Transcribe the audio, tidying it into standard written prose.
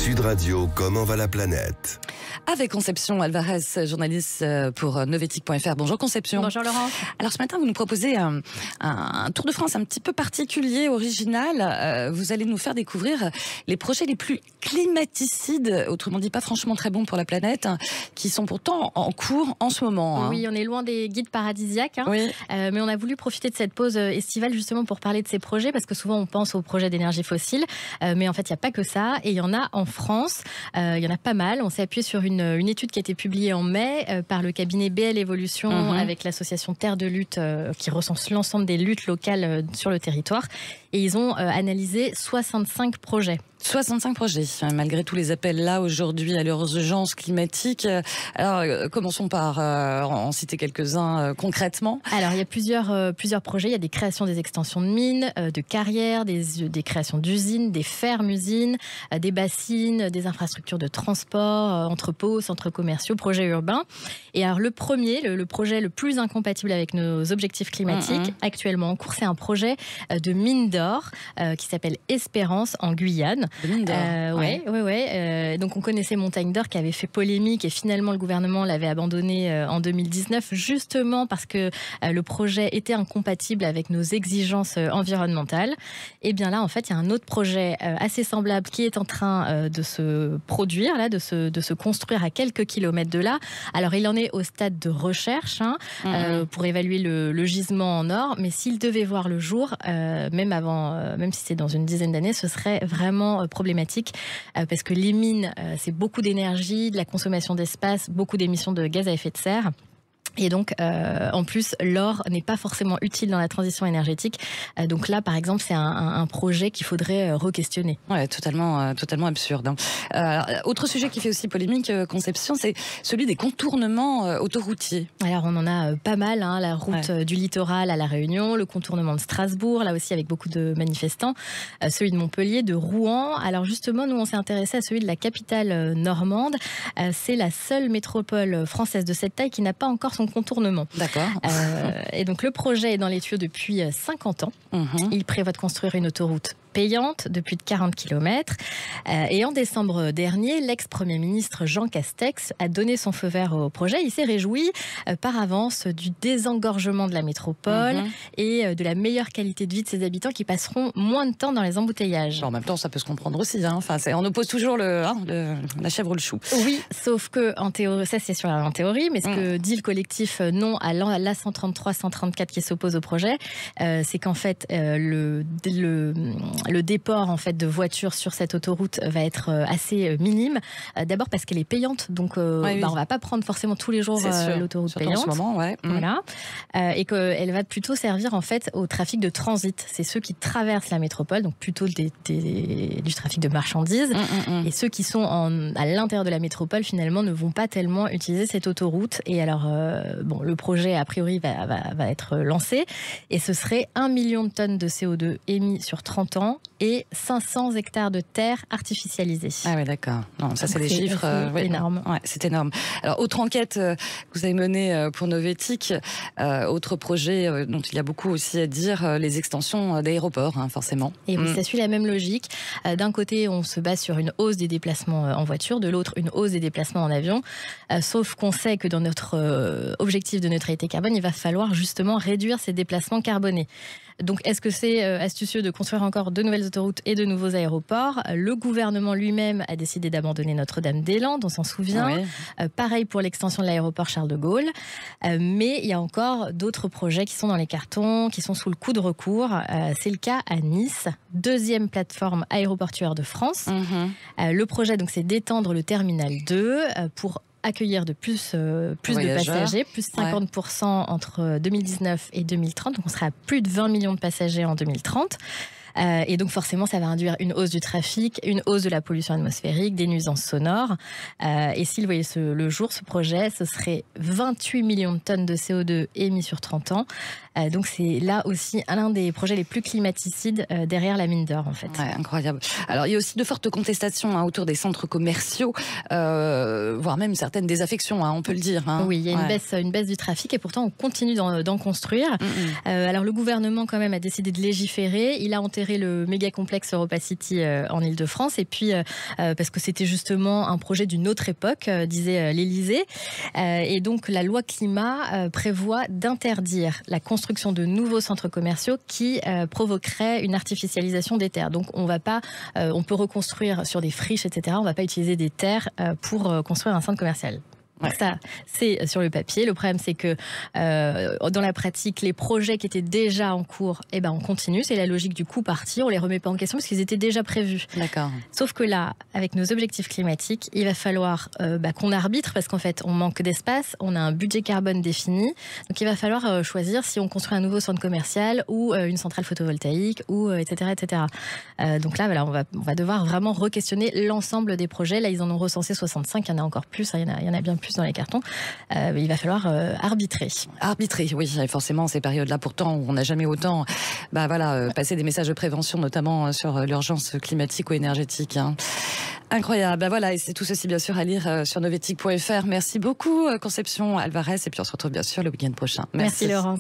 Sud Radio, comment va la planète? Avec Conception Alvarez, journaliste pour Novetic.fr. Bonjour Conception. Bonjour Laurent. Alors ce matin, vous nous proposez un tour de France un petit peu particulier, original. Vous allez nous faire découvrir les projets les plus climaticides, autrement dit pas franchement très bons pour la planète, qui sont pourtant en cours en ce moment. Oui, on est loin des guides paradisiaques, oui. Mais on a voulu profiter de cette pause estivale justement pour parler de ces projets, parce que souvent on pense aux projets d'énergie fossile, mais en fait il n'y a pas que ça, et il y en a en France, il y en a pas mal. On s'est appuyé sur une étude qui a été publiée en mai par le cabinet BL Evolution avec l'association Terre de Lutte qui recense l'ensemble des luttes locales sur le territoire, et ils ont analysé 65 projets. 65 projets, malgré tous les appels là aujourd'hui à l'urgence climatique. Alors, commençons par en citer quelques-uns concrètement. Alors, il y a plusieurs projets. Il y a des créations des extensions de mines, de carrières, des créations d'usines, des fermes-usines, des bassines, des infrastructures de transport, entrepôts, centres commerciaux, projets urbains. Et alors, le premier, le projet le plus incompatible avec nos objectifs climatiques, actuellement en cours, c'est un projet de mine d'or qui s'appelle Espérance en Guyane. De mine d'or. Ouais. Donc on connaissait Montagne d'Or qui avait fait polémique, et finalement le gouvernement l'avait abandonné en 2019 justement parce que le projet était incompatible avec nos exigences environnementales. Et bien là en fait il y a un autre projet assez semblable qui est en train de se produire, là, de se construire à quelques kilomètres de là. Alors il en est au stade de recherche pour évaluer le gisement en or, mais s'il devait voir le jour, même si c'est dans une dizaine d'années, ce serait vraiment problématique parce que les mines, c'est beaucoup d'énergie, de la consommation d'espace, beaucoup d'émissions de gaz à effet de serre. Et donc, en plus, l'or n'est pas forcément utile dans la transition énergétique. Donc là, par exemple, c'est un projet qu'il faudrait re-questionner. Ouais, totalement absurde. Autre sujet qui fait aussi polémique, Conception, c'est celui des contournements autoroutiers. Alors, on en a pas mal, la route du littoral à La Réunion, le contournement de Strasbourg, là aussi avec beaucoup de manifestants, celui de Montpellier, de Rouen. Alors justement, nous, on s'est intéressé à celui de la capitale normande. C'est la seule métropole française de cette taille qui n'a pas encore son contournement. D'accord. Et donc le projet est dans les tuyaux depuis 50 ans. Il prévoit de construire une autoroute payante de plus de 40 km. Et en décembre dernier, l'ex-premier ministre Jean Castex a donné son feu vert au projet. Il s'est réjoui par avance du désengorgement de la métropole et de la meilleure qualité de vie de ses habitants qui passeront moins de temps dans les embouteillages. En même temps, ça peut se comprendre aussi. Enfin, on oppose toujours la chèvre ou le chou. Oui, sauf que en théorie, ça c'est en théorie, mais ce que dit le collectif Non à l'A133-134 qui s'oppose au projet, c'est qu'en fait le déport en fait de voitures sur cette autoroute va être assez minime. D'abord parce qu'elle est payante, donc on va pas prendre forcément tous les jours l'autoroute payante. En ce moment, voilà. Et qu'elle va plutôt servir en fait au trafic de transit. C'est ceux qui traversent la métropole, donc plutôt du trafic de marchandises. Et ceux qui sont à l'intérieur de la métropole finalement ne vont pas tellement utiliser cette autoroute. Et alors le projet a priori va être lancé, et ce serait 1 million de tonnes de CO2 émis sur 30 ans et 500 hectares de terre artificialisées. Ah oui, d'accord. Non, ça c'est des chiffres énormes. Ouais, c'est énorme. Alors, autre enquête que vous avez menée pour Novetic, autre projet dont il y a beaucoup aussi à dire, les extensions d'aéroports, forcément. Et oui, ça suit la même logique. D'un côté, on se base sur une hausse des déplacements en voiture, de l'autre, une hausse des déplacements en avion. Sauf qu'on sait que dans notre objectif de neutralité carbone, il va falloir justement réduire ces déplacements carbonés. Donc, est-ce que c'est astucieux de construire encore de nouvelles autoroutes et de nouveaux aéroports? Le gouvernement lui-même a décidé d'abandonner Notre-Dame-des-Landes, on s'en souvient. Pareil pour l'extension de l'aéroport Charles de Gaulle. Mais il y a encore d'autres projets qui sont dans les cartons, qui sont sous le coup de recours. C'est le cas à Nice, deuxième plateforme aéroportuaire de France. Le projet, donc, c'est d'étendre le terminal 2 pour accueillir de plus de passagers, plus 50% entre 2019 et 2030. Donc on sera à plus de 20 millions de passagers en 2030. Et donc forcément, ça va induire une hausse du trafic, une hausse de la pollution atmosphérique, des nuisances sonores. Et s'il voyait le jour, ce projet, ce serait 28 millions de tonnes de CO2 émis sur 30 ans. Donc c'est là aussi l'un des projets les plus climaticides derrière la mine d'or en fait. Ouais, incroyable. Alors il y a aussi de fortes contestations autour des centres commerciaux, voire même certaines désaffections, on peut le dire. Oui, il y a une baisse du trafic et pourtant on continue d'en construire. Alors le gouvernement quand même a décidé de légiférer. Il a enterré le méga complexe EuropaCity en Île-de-France et puis parce que c'était justement un projet d'une autre époque, disait l'Élysée. Et donc la loi climat prévoit d'interdire la construction de nouveaux centres commerciaux qui provoqueraient une artificialisation des terres. Donc on peut reconstruire sur des friches, etc. On ne va pas utiliser des terres pour construire un centre commercial. Donc ça, c'est sur le papier. Le problème, c'est que dans la pratique, les projets qui étaient déjà en cours, on continue. C'est la logique du coup parti. On les remet pas en question parce qu'ils étaient déjà prévus. D'accord. Sauf que là, avec nos objectifs climatiques, il va falloir qu'on arbitre parce qu'en fait, on manque d'espace, on a un budget carbone défini. Donc il va falloir choisir si on construit un nouveau centre commercial ou une centrale photovoltaïque, ou etc. etc. Donc là, voilà, on va devoir vraiment re-questionner l'ensemble des projets. Là, ils en ont recensé 65. Il y en a encore plus. Il y en a bien plus dans les cartons. Il va falloir arbitrer. Arbitrer, oui, forcément, ces périodes-là, pourtant, où on n'a jamais autant passé des messages de prévention, notamment sur l'urgence climatique ou énergétique. Incroyable. Voilà, et c'est tout ceci, bien sûr, à lire sur novetic.fr. Merci beaucoup, Conception Alvarez, et puis on se retrouve, bien sûr, le week-end prochain. Merci Laurence.